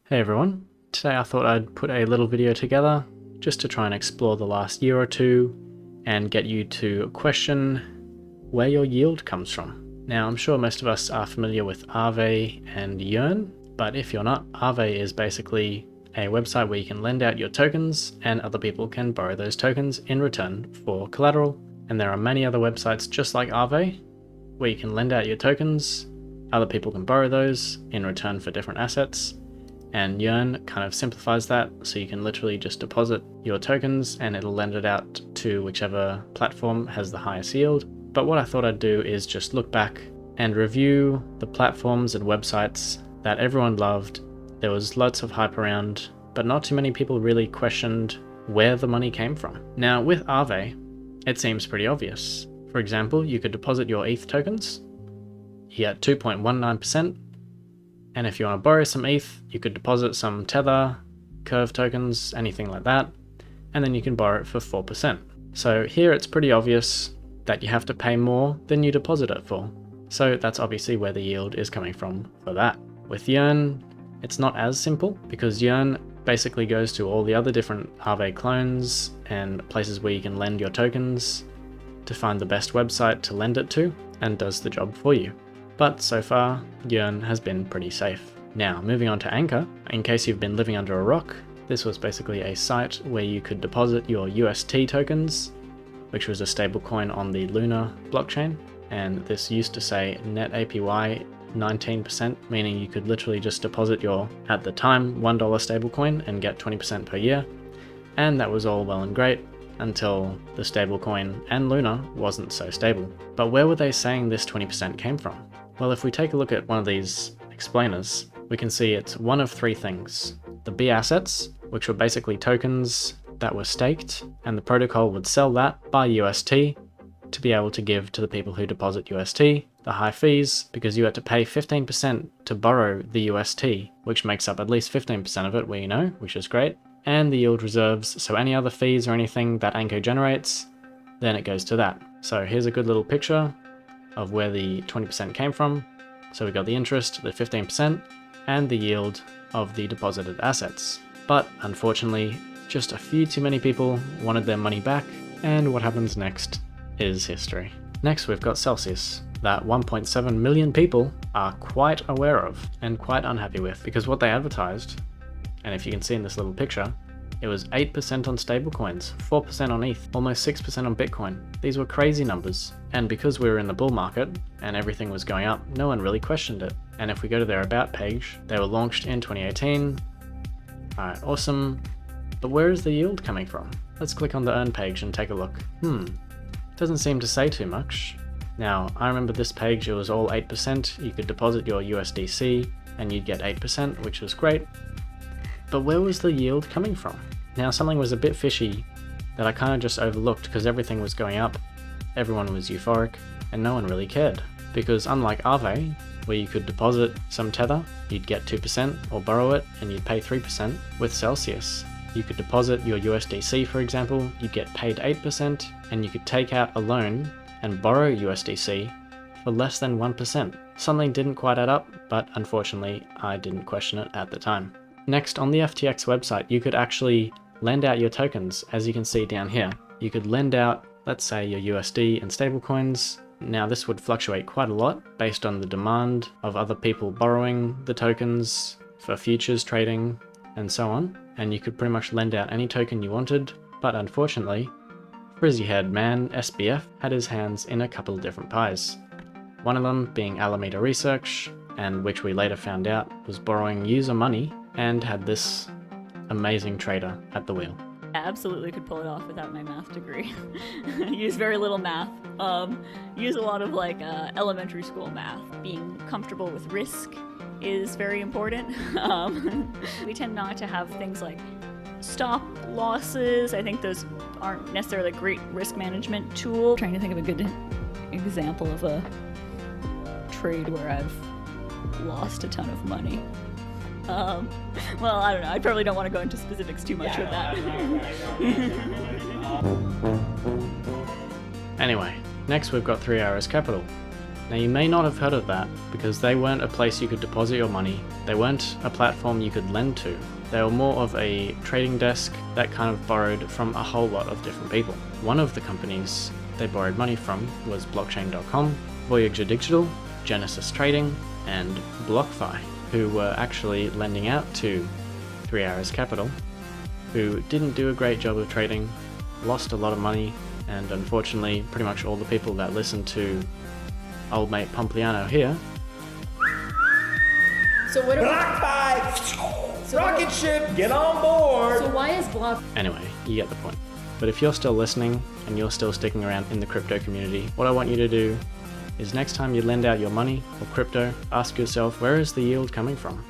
Hey everyone, today I thought I'd put a little video together just to try and explore the last year or two and get you to question where your yield comes from. Now I'm sure most of us are familiar with Aave and Yearn, but if you're not, Aave is basically a website where you can lend out your tokens and other people can borrow those tokens in return for collateral. And there are many other websites just like Aave where you can lend out your tokens, other people can borrow those in return for different assets. And Yearn kind of simplifies that, so you can literally just deposit your tokens and it'll lend it out to whichever platform has the highest yield. But what I thought I'd do is just look back and review the platforms and websites that everyone loved. There was lots of hype around, but not too many people really questioned where the money came from. Now with Aave, it seems pretty obvious. For example, you could deposit your ETH tokens, you get 2.19%. And if you want to borrow some ETH, you could deposit some Tether, Curve tokens, anything like that, and then you can borrow it for 4%. So here it's pretty obvious that you have to pay more than you deposit it for. So that's obviously where the yield is coming from for that. With Yearn, it's not as simple because Yearn basically goes to all the other different Aave clones and places where you can lend your tokens to find the best website to lend it to and does the job for you. But so far, Yearn has been pretty safe. Now, moving on to Anchor, in case you've been living under a rock, this was basically a site where you could deposit your UST tokens, which was a stablecoin on the Luna blockchain, and this used to say net APY 19%, meaning you could literally just deposit your, at the time, $1 stablecoin and get 20% per year, and that was all well and great until the stablecoin and Luna wasn't so stable. But where were they saying this 20% came from? Well, if we take a look at one of these explainers, we can see it's one of three things. The B assets, which were basically tokens that were staked, and the protocol would sell that by UST to be able to give to the people who deposit UST. The high fees, because you had to pay 15% to borrow the UST, which makes up at least 15% of it, which is great. And the yield reserves, so any other fees or anything that Anchor generates, then it goes to that. So here's a good little picture of where the 20% came from. So we got the interest, the 15%, and the yield of the deposited assets. But unfortunately, just a few too many people wanted their money back, and what happens next is history. Next we've got Celsius, that 1.7 million people are quite aware of and quite unhappy with, because what they advertised, and if you can see in this little picture, it was 8% on stablecoins, 4% on ETH, almost 6% on Bitcoin. These were crazy numbers. And because we were in the bull market and everything was going up, no one really questioned it. And if we go to their about page, they were launched in 2018. Alright, awesome. But where is the yield coming from? Let's click on the earn page and take a look. Doesn't seem to say too much. Now, I remember this page, it was all 8%. You could deposit your USDC and you'd get 8%, which was great. But where was the yield coming from? Now something was a bit fishy that I kind of just overlooked because everything was going up, everyone was euphoric, and no one really cared. Because unlike Aave, where you could deposit some Tether, you'd get 2%, or borrow it, and you'd pay 3%, with Celsius, you could deposit your USDC for example, you'd get paid 8%, and you could take out a loan and borrow USDC for less than 1%. Something didn't quite add up, but unfortunately I didn't question it at the time. Next, on the FTX website, you could actually lend out your tokens, as you can see down here. You could lend out, let's say, your USD and stablecoins. Now this would fluctuate quite a lot based on the demand of other people borrowing the tokens for futures trading and so on. And you could pretty much lend out any token you wanted, but unfortunately, frizzy-haired man SBF had his hands in a couple of different pies. One of them being Alameda Research, and which we later found out was borrowing user money and had this amazing trader at the wheel. I absolutely could pull it off without my math degree. Use very little math. Use a lot of elementary school math. Being comfortable with risk is very important. We tend not to have things like stop losses. I think those aren't necessarily a great risk management tool. I'm trying to think of a good example of a trade where I've lost a ton of money. Well, I don't know. I probably don't want to go into specifics too much with that. Anyway, next we've got 3 Arrows Capital. Now you may not have heard of that because they weren't a place you could deposit your money, they weren't a platform you could lend to, they were more of a trading desk that kind of borrowed from a whole lot of different people. One of the companies they borrowed money from was Blockchain.com, Voyager Digital, Genesis Trading, and BlockFi, who were actually lending out to 3 Arrows Capital, who didn't do a great job of trading, lost a lot of money, and unfortunately pretty much all the people that listened to old mate Pompliano here. So what BlockFi! Rocket ship, get on board! So why is Block... Anyway, you get the point. But if you're still listening and you're still sticking around in the crypto community, what I want you to do is next time you lend out your money or crypto, ask yourself, where is the yield coming from?